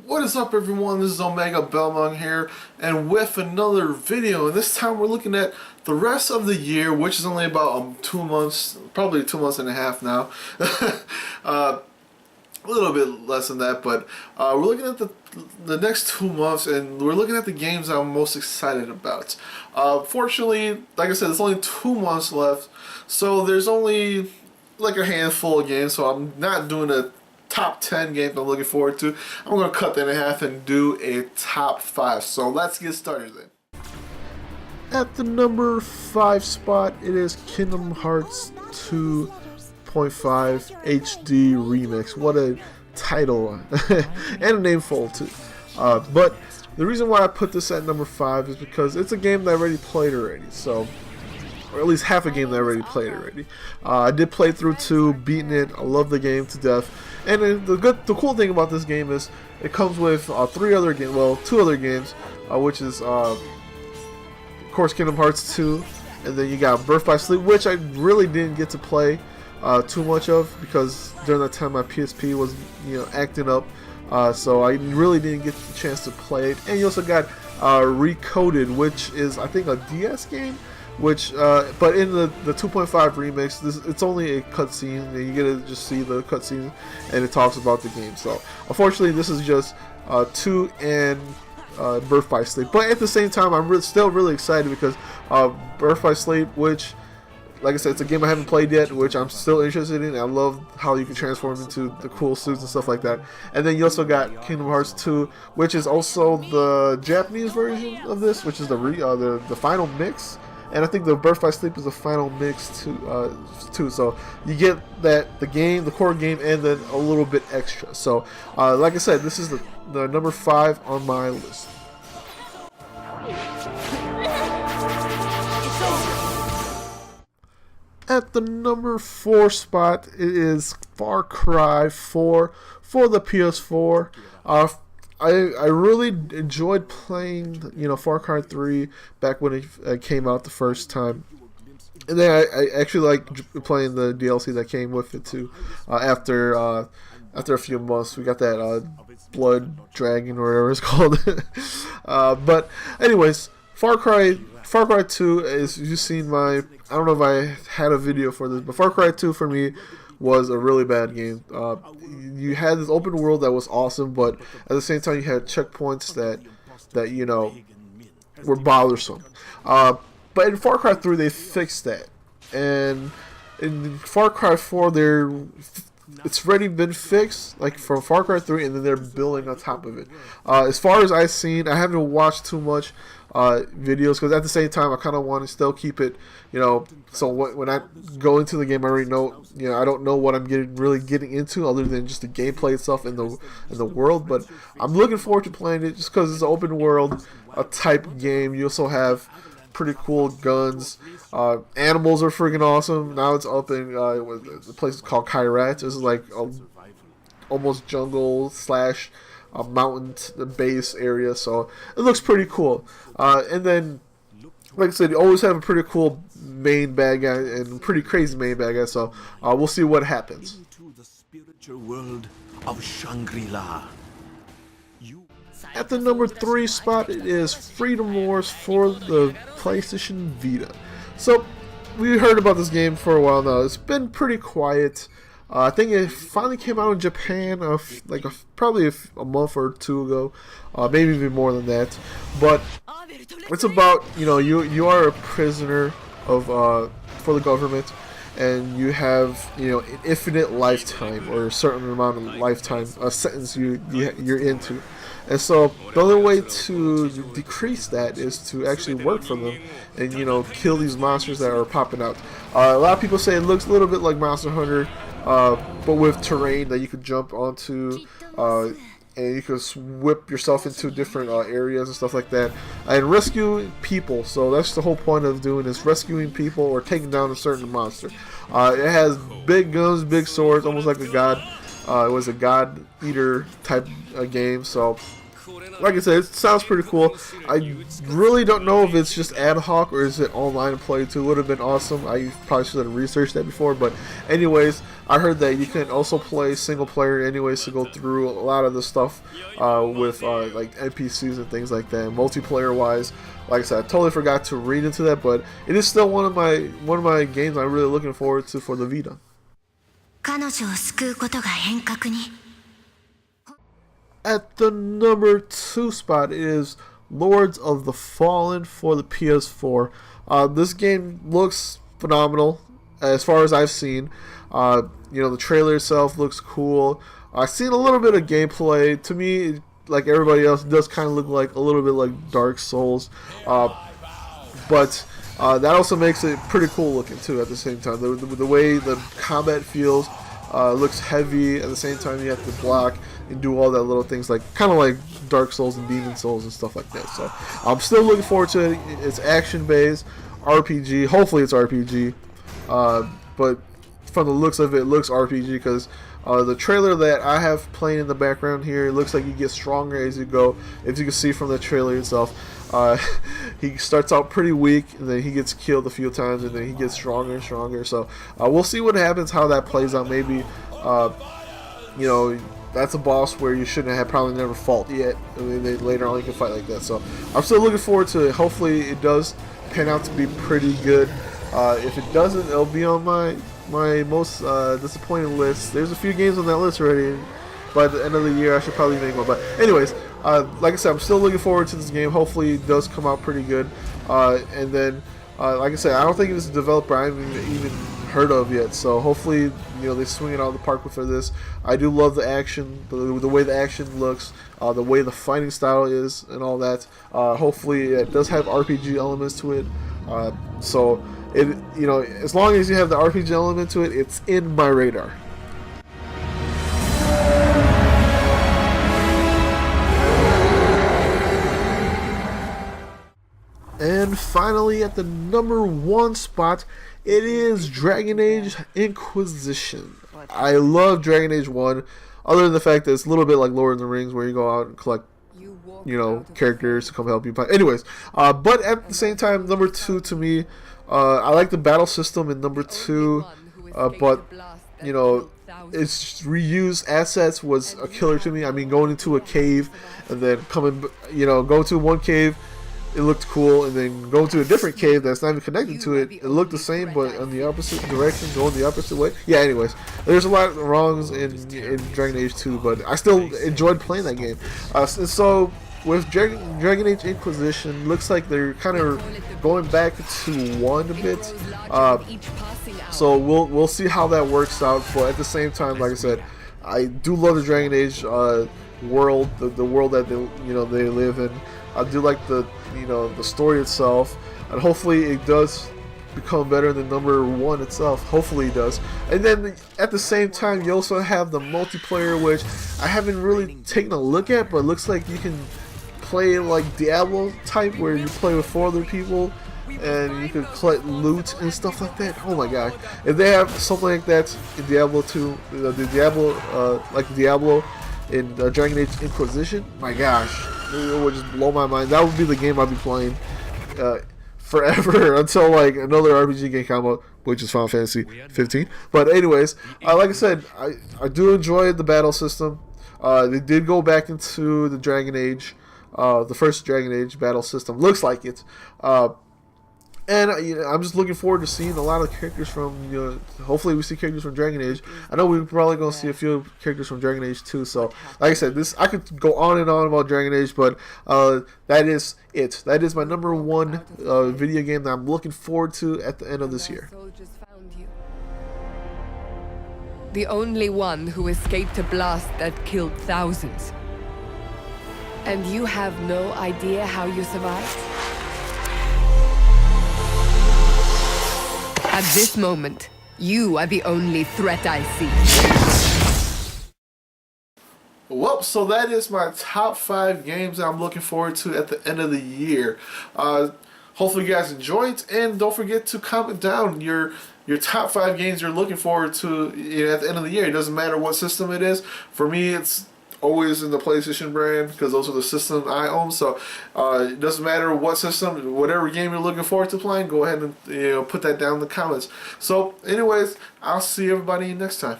What is up, everyone? This is Omegabalmung here, and with another video. And this time we're looking at the rest of the year, which is only about 2 months, probably 2 months and a half now. A little bit less than that, but we're looking at the next 2 months, and we're looking at the games I'm most excited about. Fortunately, like I said, there's only 2 months left, so there's only like a handful of games. So I'm not doing a top 10 games I'm looking forward to. I'm going to cut that in half and do a top 5. So let's get started then. At the number 5 spot, it is Kingdom Hearts 2.5 HD Remix. What a title and a name full too. But the reason why I put this at number 5 is because it's a game that I already played already. So, or at least half a game that I already played already. I did play through 2, beaten it. I love the game to death. And the cool thing about this game is it comes with 2 other games, which is of course Kingdom Hearts 2, and then you got Birth by Sleep, which I really didn't get to play too much of because during that time my PSP was acting up, so I really didn't get the chance to play it. And you also got Recoded, which is I think a DS game. Which, but in the 2.5 remix, it's only a cutscene, and you get to just see the cutscene, and it talks about the game. So, unfortunately, this is just 2 and Birth by Sleep. But at the same time, I'm still really excited because Birth by Sleep, which, like I said, it's a game I haven't played yet, which I'm still interested in. I love how you can transform into the cool suits and stuff like that. And then you also got Kingdom Hearts 2, which is also the Japanese version of this, which is the final mix. And I think the Birth by Sleep is the final mix too. So you get the core game, and then a little bit extra. So like I said, this is the number 5 on my list. At the number 4 spot, it is Far Cry 4 for the PS4. I really enjoyed playing, Far Cry 3 back when it came out the first time. And then I actually liked playing the DLC that came with it too. After a few months, we got that Blood Dragon or whatever it's called. But anyways, Far Cry 2 is, you've seen I don't know if I had a video for this, but Far Cry 2 for me was a really bad game. You had this open world that was awesome, but at the same time you had checkpoints that were bothersome. But in Far Cry 3 they fixed that, and in Far Cry 4 it's already been fixed, like from Far Cry 3, and then they're building on top of it. As far as I've seen, I haven't watched too much videos because at the same time I kind of want to still keep it, so when I go into the game I already know, I don't know what I'm really getting into other than just the gameplay itself in the world. But I'm looking forward to playing it just because it's an open world type game. You also have pretty cool guns. Animals are freaking awesome. Now it's up in the place is called Kyrat. This is like almost jungle slash a mountain base area, so it looks pretty cool. And then, like I said, you always have a pretty cool main bad guy and pretty crazy main bad guy. So we'll see what happens. Into the spiritual world of Shangri-La. At the number 3 spot, it is Freedom Wars for the PlayStation Vita. So we heard about this game for a while now. It's been pretty quiet. I think it finally came out in Japan probably a month or 2 ago, maybe even more than that. But it's about you are a prisoner of for the government, and you have an infinite lifetime or a certain amount of lifetime sentence you're into. And so the only way to decrease that is to actually work for them and kill these monsters that are popping out. A lot of people say it looks a little bit like Monster Hunter, but with terrain that you could jump onto, and you could whip yourself into different areas and stuff like that, and rescue people. So that's the whole point of doing this: rescuing people or taking down a certain monster. It has big guns, big swords, almost like a god. It was a god eater type game. So like I said, it sounds pretty cool. I really don't know if it's just ad hoc or is it online play too. Would have been awesome. I probably should have researched that before, but anyways, I heard that you can also play single player anyways to go through a lot of the stuff with like NPCs and things like that. Multiplayer wise, like I said, I totally forgot to read into that, but it is still one of my games I'm really looking forward to for the Vita. At the number 2 spot is Lords of the Fallen for the PS4. This game looks phenomenal as far as I've seen. The trailer itself looks cool. I've seen a little bit of gameplay. To me, like everybody else, it does kind of look like a little bit like Dark Souls. But that also makes it pretty cool looking too at the same time. The way the combat feels looks heavy. At the same time, you have to block and do all that little things, like kind of like Dark Souls and Demon Souls and stuff like that. So I'm still looking forward to it. It's action based RPG. Hopefully it's RPG, but from the looks of it, it looks RPG because the trailer that I have playing in the background here, it looks like you get stronger as you go. As you can see from the trailer itself, he starts out pretty weak, and then he gets killed a few times, and then he gets stronger and stronger. So we'll see what happens, how that plays out. Maybe that's a boss where you shouldn't have probably never fought yet. I mean, later on you can fight like that. So I'm still looking forward to it. Hopefully it does pan out to be pretty good. If it doesn't, it'll be on my most disappointing list. There's a few games on that list already. By the end of the year, I should probably make one. But anyways, like I said, I'm still looking forward to this game. Hopefully it does come out pretty good. And then, like I said, I don't think it's a developer I haven't even heard of yet. So hopefully, they swing it out of the park for this. I do love the action, the way the action looks, the way the fighting style is, and all that. Hopefully, it does have RPG elements to it. So it, as long as you have the RPG element to it, it's in my radar. And finally, at the number 1 spot, it is Dragon Age Inquisition. I love Dragon Age 1, other than the fact that it's a little bit like Lord of the Rings, where you go out and collect, characters to come help you fight. Anyways, but at the same time, number 2 to me, I like the battle system in number 2, but, its reused assets was a killer to me. I mean, going into a cave and then going to one cave, it looked cool, and then go to a different cave that's not even connected to it. It looked the same, but in the opposite direction, going the opposite way. Yeah, anyways, there's a lot of wrongs in Dragon Age 2, but I still enjoyed playing that game. So with Dragon Age Inquisition, looks like they're kind of going back to 1 a bit. So we'll see how that works out. But at the same time, like I said, I do love the Dragon Age world, the world that they live in. I do like the story itself, and hopefully it does become better than number 1 itself. Hopefully it does. And then at the same time, you also have the multiplayer, which I haven't really taken a look at, but it looks like you can play like Diablo type, where you play with 4 other people and you can collect loot and stuff like that. Oh my god! If they have something like that in Diablo 2, like Diablo in Dragon Age Inquisition, my gosh, it would just blow my mind. That would be the game I'd be playing forever until like another RPG game come out, which is Final Fantasy 15. But anyways, like I said, I do enjoy the battle system. They did go back into the Dragon Age, the first Dragon Age battle system. Looks like it. And I'm just looking forward to seeing a lot of characters from, hopefully we see characters from Dragon Age. I know we're probably going to see a few characters from Dragon Age 2. So, like I said, I could go on and on about Dragon Age, but that is it. That is my number 1 video game that I'm looking forward to at the end of this year. The only one who escaped a blast that killed thousands. And you have no idea how you survived? At this moment, you are the only threat I see. Well, so that is my top 5 games that I'm looking forward to at the end of the year. Hopefully you guys enjoyed, and don't forget to comment down your top 5 games you're looking forward to at the end of the year. It doesn't matter what system it is. For me, it's always in the PlayStation brand because those are the systems I own. So it doesn't matter what system, whatever game you're looking forward to playing, go ahead and put that down in the comments. So anyways, I'll see everybody next time.